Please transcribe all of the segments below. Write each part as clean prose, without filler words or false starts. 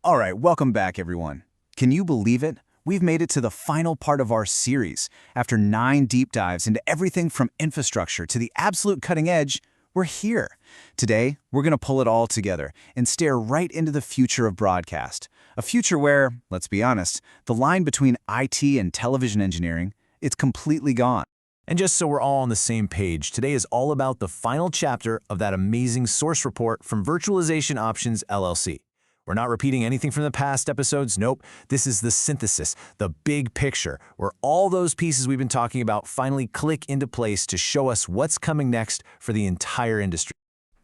All right, welcome back, everyone. Can you believe it? We've made it to the final part of our series. After 9 deep dives into everything from infrastructure to the absolute cutting edge, we're here. Today, we're going to pull it all together and stare right into the future of broadcast. A future where, let's be honest, the line between IT and television engineering, it's completely gone. And just so we're all on the same page, today is all about the final chapter of that amazing source report from Virtualization Options LLC. We're not repeating anything from the past episodes, nope. This is the synthesis, the big picture, where all those pieces we've been talking about finally click into place to show us what's coming next for the entire industry.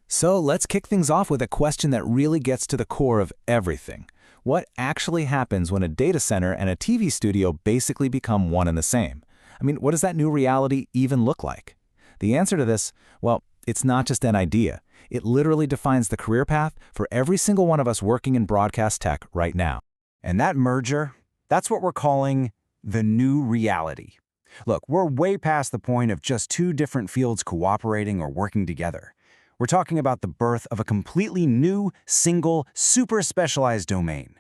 So let's kick things off with a question that really gets to the core of everything. What actually happens when a data center and a TV studio basically become one and the same? I mean, what does that new reality even look like? The answer to this, well, it's not just an idea. It literally defines the career path for every single one of us working in broadcast tech right now. And that merger, that's what we're calling the new reality. Look, we're way past the point of just 2 different fields cooperating or working together. We're talking about the birth of a completely new, single, super specialized domain.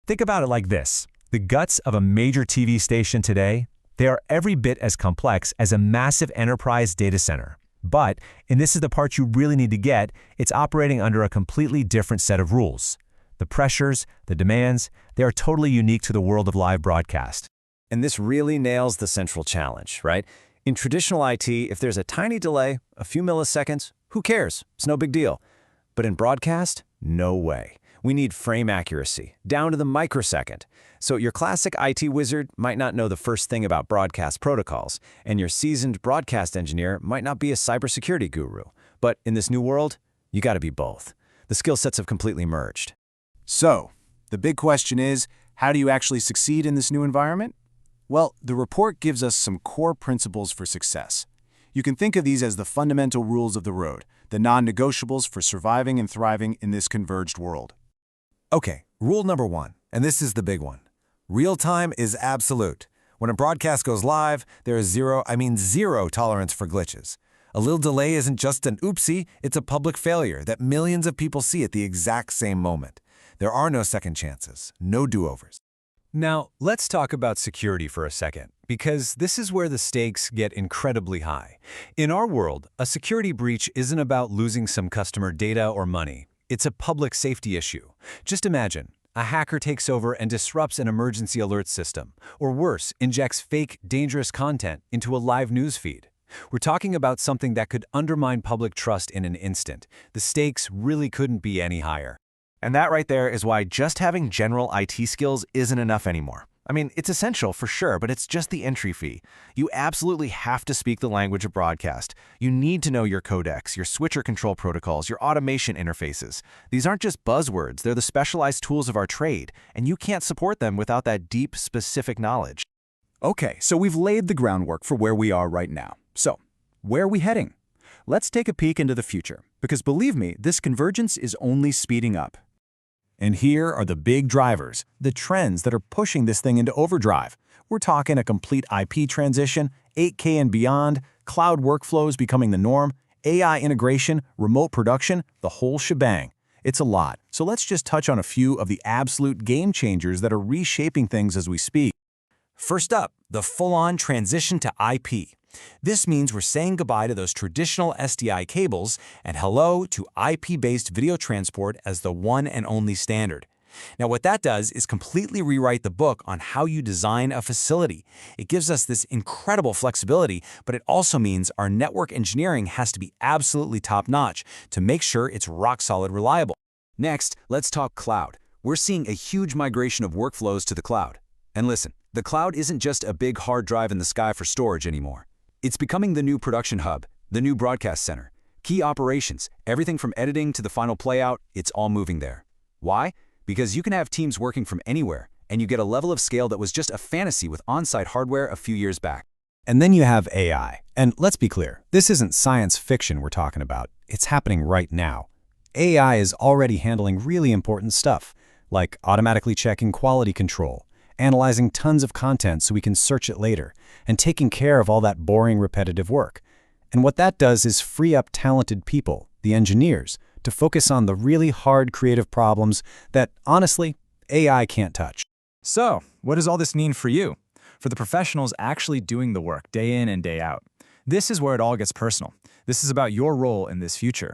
Think about it like this. The guts of a major TV station today, they are every bit as complex as a massive enterprise data center. But, and this is the part you really need to get, it's operating under a completely different set of rules. The pressures, the demands, they are totally unique to the world of live broadcast. And this really nails the central challenge, right? In traditional IT, if there's a tiny delay, a few milliseconds, who cares? It's no big deal. But in broadcast, no way. We need frame accuracy, down to the microsecond. So your classic IT wizard might not know the first thing about broadcast protocols, and your seasoned broadcast engineer might not be a cybersecurity guru. But in this new world, you gotta be both. The skill sets have completely merged. So, the big question is, how do you actually succeed in this new environment? Well, the report gives us some core principles for success. You can think of these as the fundamental rules of the road, the non-negotiables for surviving and thriving in this converged world. Okay, rule number 1, and this is the big one. Real time is absolute. When a broadcast goes live, there is zero tolerance for glitches. A little delay isn't just an oopsie, it's a public failure that millions of people see at the exact same moment. There are no second chances, no do-overs. Now, let's talk about security for a second, because this is where the stakes get incredibly high. In our world, a security breach isn't about losing some customer data or money. It's a public safety issue. Just imagine, a hacker takes over and disrupts an emergency alert system, or worse, injects fake, dangerous content into a live news feed. We're talking about something that could undermine public trust in an instant. The stakes really couldn't be any higher. And that right there is why just having general IT skills isn't enough anymore. I mean, it's essential for sure, but it's just the entry fee. You absolutely have to speak the language of broadcast. You need to know your codecs, your switcher control protocols, your automation interfaces. These aren't just buzzwords, they're the specialized tools of our trade, and you can't support them without that deep, specific knowledge. Okay, so we've laid the groundwork for where we are right now. So, where are we heading? Let's take a peek into the future, because believe me, this convergence is only speeding up. And here are the big drivers, the trends that are pushing this thing into overdrive. We're talking a complete IP transition, 8K and beyond, cloud workflows becoming the norm, AI integration, remote production, the whole shebang. It's a lot, so let's just touch on a few of the absolute game changers that are reshaping things as we speak. First up, the full-on transition to IP. This means we're saying goodbye to those traditional SDI cables and hello to IP-based video transport as the one and only standard. Now, what that does is completely rewrite the book on how you design a facility. It gives us this incredible flexibility, but it also means our network engineering has to be absolutely top-notch to make sure it's rock-solid reliable. Next, let's talk cloud. We're seeing a huge migration of workflows to the cloud. And listen, the cloud isn't just a big hard drive in the sky for storage anymore. It's becoming the new production hub, the new broadcast center. Key operations, everything from editing to the final playout, it's all moving there. Why? Because you can have teams working from anywhere, and you get a level of scale that was just a fantasy with on-site hardware a few years back. And then you have AI. And let's be clear, this isn't science fiction we're talking about. It's happening right now. AI is already handling really important stuff, like automatically checking quality control, analyzing tons of content so we can search it later, and taking care of all that boring, repetitive work. And what that does is free up talented people, the engineers, to focus on the really hard creative problems that, honestly, AI can't touch. So, what does all this mean for you? For the professionals actually doing the work day in and day out. This is where it all gets personal. This is about your role in this future.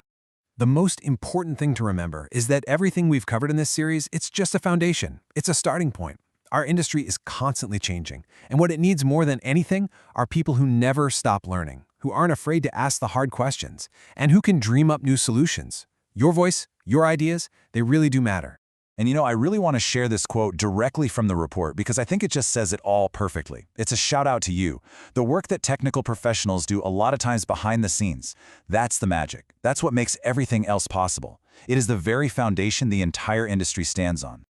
The most important thing to remember is that everything we've covered in this series, it's just a foundation. It's a starting point. Our industry is constantly changing, and what it needs more than anything are people who never stop learning, who aren't afraid to ask the hard questions, and who can dream up new solutions. Your voice, your ideas, they really do matter. And you know, I really want to share this quote directly from the report because I think it just says it all perfectly. It's a shout out to you. The work that technical professionals do a lot of times behind the scenes, that's the magic. That's what makes everything else possible. It is the very foundation the entire industry stands on.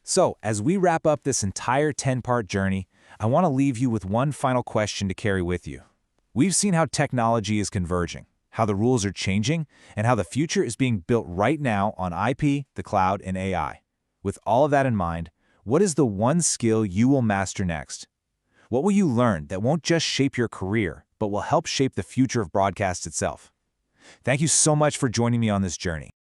So, as we wrap up this entire 10-part journey, I want to leave you with one final question to carry with you. We've seen how technology is converging, how the rules are changing, and how the future is being built right now on IP, the cloud, and AI. With all of that in mind, what is the one skill you will master next? What will you learn that won't just shape your career, but will help shape the future of broadcast itself? Thank you so much for joining me on this journey.